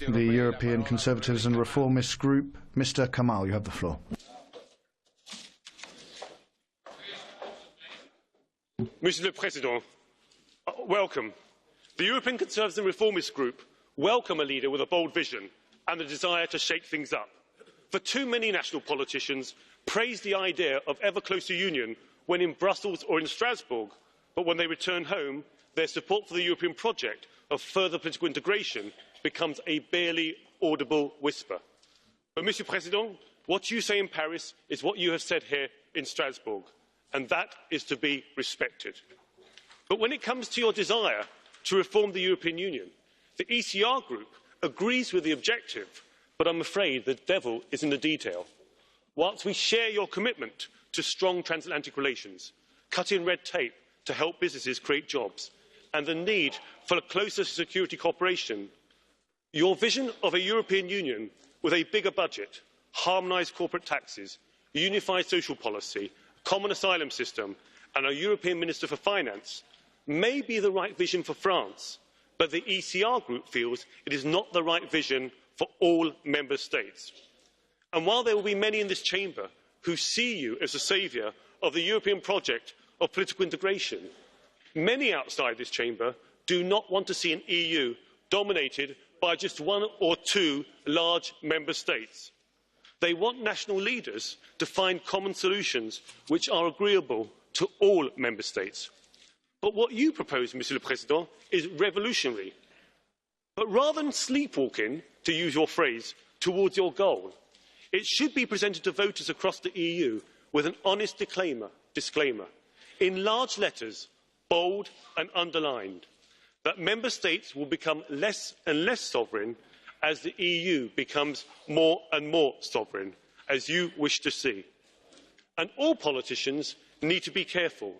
the European Conservatives and Reformists Group. Mr. Kamall, you have the floor. Monsieur le Président, welcome. The European Conservatives and Reformists Group welcome a leader with a bold vision and the desire to shake things up. For too many national politicians praise the idea of ever closer union when in Brussels or in Strasbourg, but when they return home, their support for the European project of further political integration becomes a barely audible whisper. But, Monsieur le Président, what you say in Paris is what you have said here in Strasbourg, and that is to be respected. But when it comes to your desire to reform the European Union, the ECR Group agrees with the objective, but I'm afraid the devil is in the detail. Whilst we share your commitment to strong transatlantic relations, cutting red tape to help businesses create jobs, and the need for closer security cooperation, your vision of a European Union with a bigger budget, harmonised corporate taxes, unified social policy, common asylum system and a European Minister for Finance may be the right vision for France, but the ECR Group feels it is not the right vision for all Member States. And while there will be many in this chamber who see you as the saviour of the European project of political integration, many outside this chamber do not want to see an EU dominated by just one or two large Member States. They want national leaders to find common solutions which are agreeable to all Member States. But what you propose, Monsieur le Président, is revolutionary. But rather than sleepwalking, to use your phrase, towards your goal, it should be presented to voters across the EU with an honest disclaimer, in large letters, bold and underlined, that Member States will become less and less sovereign as the EU becomes more and more sovereign, as you wish to see. And all politicians need to be careful.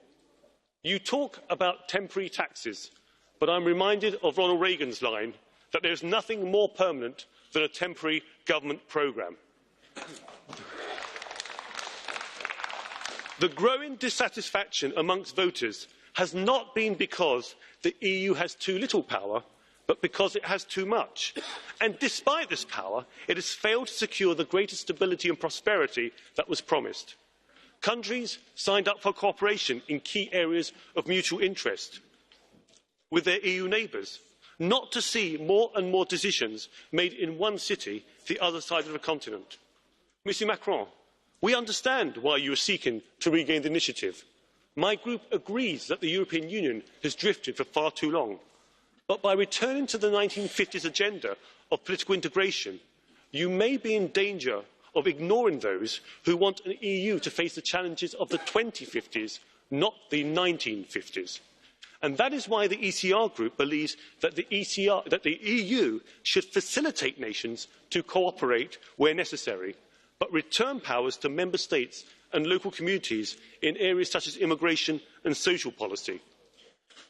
You talk about temporary taxes, but I'm reminded of Ronald Reagan's line that there is nothing more permanent than a temporary government programme. The growing dissatisfaction amongst voters has not been because the EU has too little power, but because it has too much. And despite this power, it has failed to secure the greater stability and prosperity that was promised. Countries signed up for cooperation in key areas of mutual interest with their EU neighbours, not to see more and more decisions made in one city, the other side of the continent. Mr Macron, we understand why you are seeking to regain the initiative. My group agrees that the European Union has drifted for far too long. But by returning to the 1950s agenda of political integration, you may be in danger of ignoring those who want an EU to face the challenges of the 2050s, not the 1950s. And that is why the ECR Group believes that the EU should facilitate nations to cooperate where necessary, but return powers to Member States and local communities in areas such as immigration and social policy.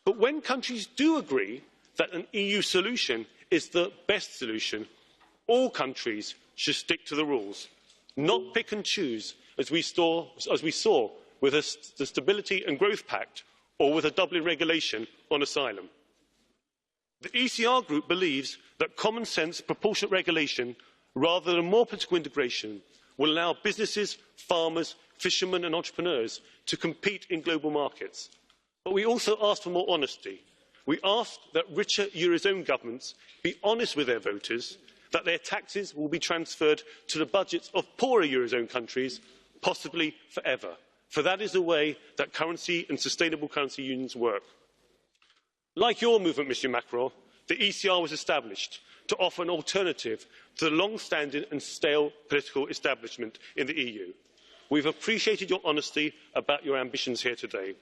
But when countries do agree that an EU solution is the best solution, all countries should stick to the rules, not pick and choose as we saw with the Stability and Growth Pact or with a Dublin regulation on asylum. The ECR Group believes that common sense proportionate regulation rather than more political integration will allow businesses, farmers, fishermen and entrepreneurs to compete in global markets. But we also ask for more honesty. We ask that richer Eurozone governments be honest with their voters, that their taxes will be transferred to the budgets of poorer Eurozone countries, possibly forever. For that is the way that currency and sustainable currency unions work. Like your movement, Mr Macron, the ECR was established to offer an alternative to the long-standing and stale political establishment in the EU. We've appreciated your honesty about your ambitions here today.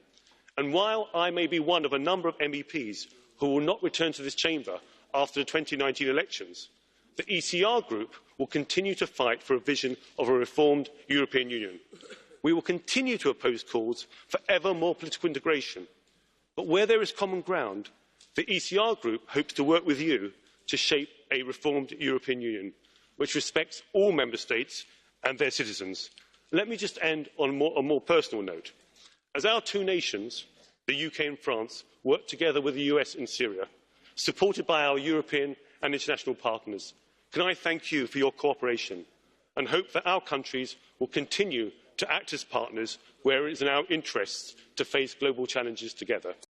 And while I may be one of a number of MEPs who will not return to this chamber after the 2019 elections, the ECR Group will continue to fight for a vision of a reformed European Union. We will continue to oppose calls for ever more political integration. But where there is common ground, the ECR Group hopes to work with you to shape a reformed European Union, which respects all Member States and their citizens. Let me just end on a more personal note. As our two nations, the UK and France, work together with the US in Syria, supported by our European and international partners. Can I thank you for your cooperation and hope that our countries will continue to act as partners where it is in our interests to face global challenges together.